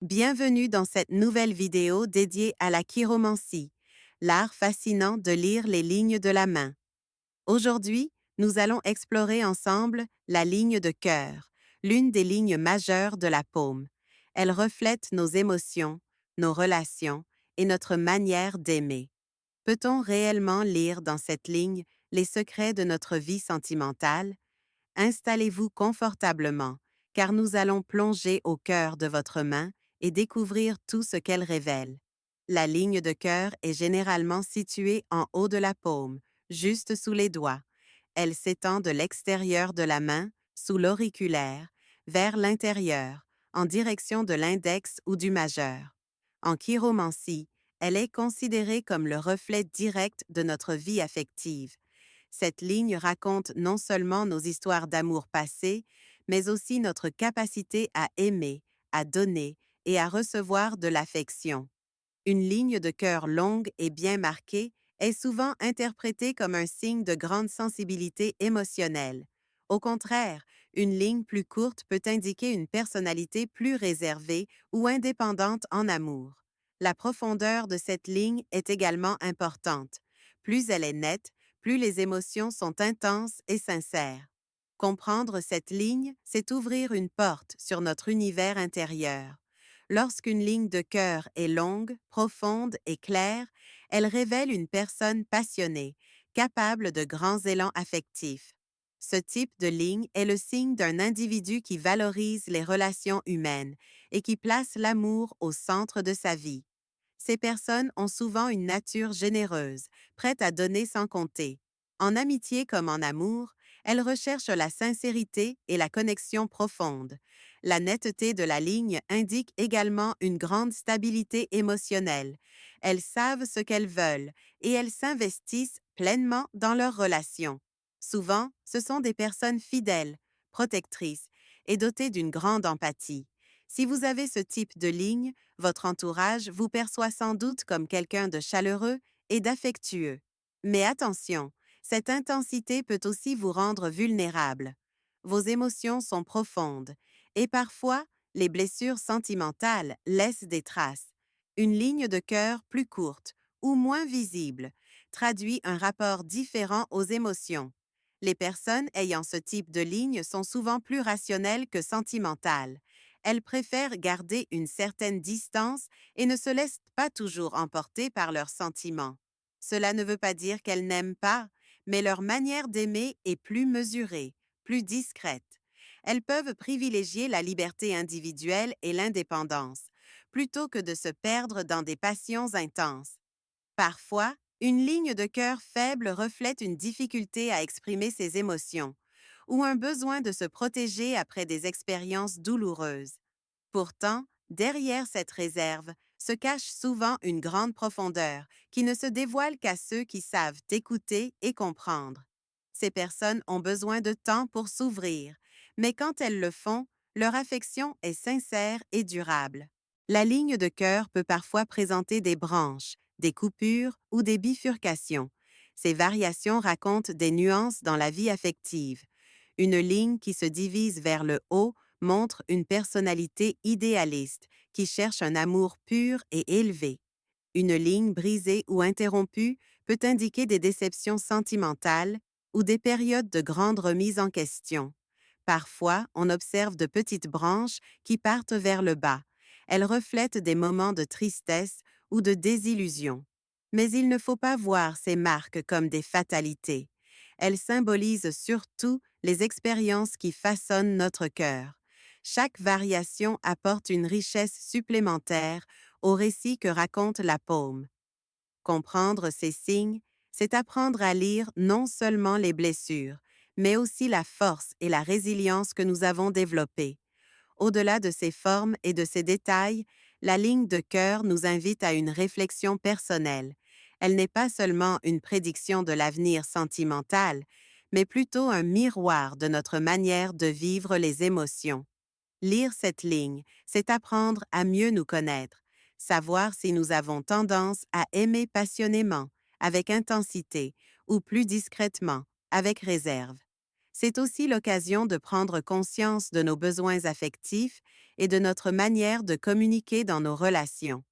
Bienvenue dans cette nouvelle vidéo dédiée à la chiromancie, l'art fascinant de lire les lignes de la main. Aujourd'hui, nous allons explorer ensemble la ligne de cœur, l'une des lignes majeures de la paume. Elle reflète nos émotions, nos relations et notre manière d'aimer. Peut-on réellement lire dans cette ligne les secrets de notre vie sentimentale? Installez-vous confortablement, car nous allons plonger au cœur de votre main et découvrir tout ce qu'elle révèle. La ligne de cœur est généralement située en haut de la paume, juste sous les doigts. Elle s'étend de l'extérieur de la main, sous l'auriculaire, vers l'intérieur, en direction de l'index ou du majeur. En chiromancie, elle est considérée comme le reflet direct de notre vie affective. Cette ligne raconte non seulement nos histoires d'amour passées, mais aussi notre capacité à aimer, à donner et à recevoir de l'affection. Une ligne de cœur longue et bien marquée est souvent interprétée comme un signe de grande sensibilité émotionnelle. Au contraire, une ligne plus courte peut indiquer une personnalité plus réservée ou indépendante en amour. La profondeur de cette ligne est également importante. Plus elle est nette, plus les émotions sont intenses et sincères. Comprendre cette ligne, c'est ouvrir une porte sur notre univers intérieur. Lorsqu'une ligne de cœur est longue, profonde et claire, elle révèle une personne passionnée, capable de grands élans affectifs. Ce type de ligne est le signe d'un individu qui valorise les relations humaines et qui place l'amour au centre de sa vie. Ces personnes ont souvent une nature généreuse, prête à donner sans compter. En amitié comme en amour, elles recherchent la sincérité et la connexion profonde. La netteté de la ligne indique également une grande stabilité émotionnelle. Elles savent ce qu'elles veulent et elles s'investissent pleinement dans leurs relations. Souvent, ce sont des personnes fidèles, protectrices et dotées d'une grande empathie. Si vous avez ce type de ligne, votre entourage vous perçoit sans doute comme quelqu'un de chaleureux et d'affectueux. Mais attention, cette intensité peut aussi vous rendre vulnérable. Vos émotions sont profondes et parfois, les blessures sentimentales laissent des traces. Une ligne de cœur plus courte ou moins visible traduit un rapport différent aux émotions. Les personnes ayant ce type de ligne sont souvent plus rationnelles que sentimentales. Elles préfèrent garder une certaine distance et ne se laissent pas toujours emporter par leurs sentiments. Cela ne veut pas dire qu'elles n'aiment pas, mais leur manière d'aimer est plus mesurée, plus discrète. Elles peuvent privilégier la liberté individuelle et l'indépendance, plutôt que de se perdre dans des passions intenses. Parfois, une ligne de cœur faible reflète une difficulté à exprimer ses émotions ou un besoin de se protéger après des expériences douloureuses. Pourtant, derrière cette réserve se cache souvent une grande profondeur qui ne se dévoile qu'à ceux qui savent écouter et comprendre. Ces personnes ont besoin de temps pour s'ouvrir, mais quand elles le font, leur affection est sincère et durable. La ligne de cœur peut parfois présenter des branches, des coupures ou des bifurcations. Ces variations racontent des nuances dans la vie affective. Une ligne qui se divise vers le haut montre une personnalité idéaliste qui cherche un amour pur et élevé. Une ligne brisée ou interrompue peut indiquer des déceptions sentimentales ou des périodes de grande remise en question. Parfois, on observe de petites branches qui partent vers le bas. Elles reflètent des moments de tristesse ou de désillusion. Mais il ne faut pas voir ces marques comme des fatalités. Elles symbolisent surtout les expériences qui façonnent notre cœur. Chaque variation apporte une richesse supplémentaire au récit que raconte la paume. Comprendre ces signes, c'est apprendre à lire non seulement les blessures, mais aussi la force et la résilience que nous avons développées. Au-delà de ces formes et de ces détails, la ligne de cœur nous invite à une réflexion personnelle. Elle n'est pas seulement une prédiction de l'avenir sentimental, mais plutôt un miroir de notre manière de vivre les émotions. Lire cette ligne, c'est apprendre à mieux nous connaître, savoir si nous avons tendance à aimer passionnément, avec intensité, ou plus discrètement, avec réserve. C'est aussi l'occasion de prendre conscience de nos besoins affectifs et de notre manière de communiquer dans nos relations.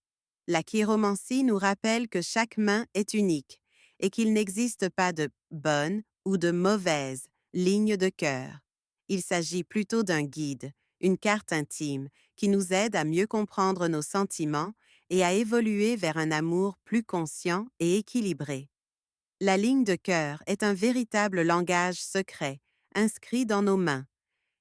La chiromancie nous rappelle que chaque main est unique et qu'il n'existe pas de bonne ou de mauvaise ligne de cœur. Il s'agit plutôt d'un guide, une carte intime qui nous aide à mieux comprendre nos sentiments et à évoluer vers un amour plus conscient et équilibré. La ligne de cœur est un véritable langage secret, inscrit dans nos mains.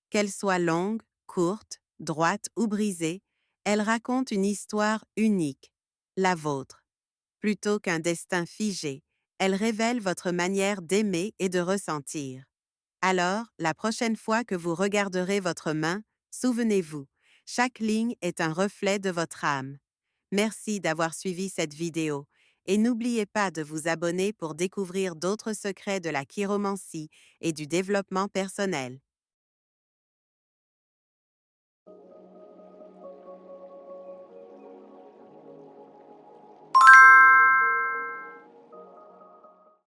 Qu'elle soit longue, courte, droite ou brisée, elle raconte une histoire unique, la vôtre. Plutôt qu'un destin figé, elle révèle votre manière d'aimer et de ressentir. Alors, la prochaine fois que vous regarderez votre main, souvenez-vous, chaque ligne est un reflet de votre âme. Merci d'avoir suivi cette vidéo et n'oubliez pas de vous abonner pour découvrir d'autres secrets de la chiromancie et du développement personnel.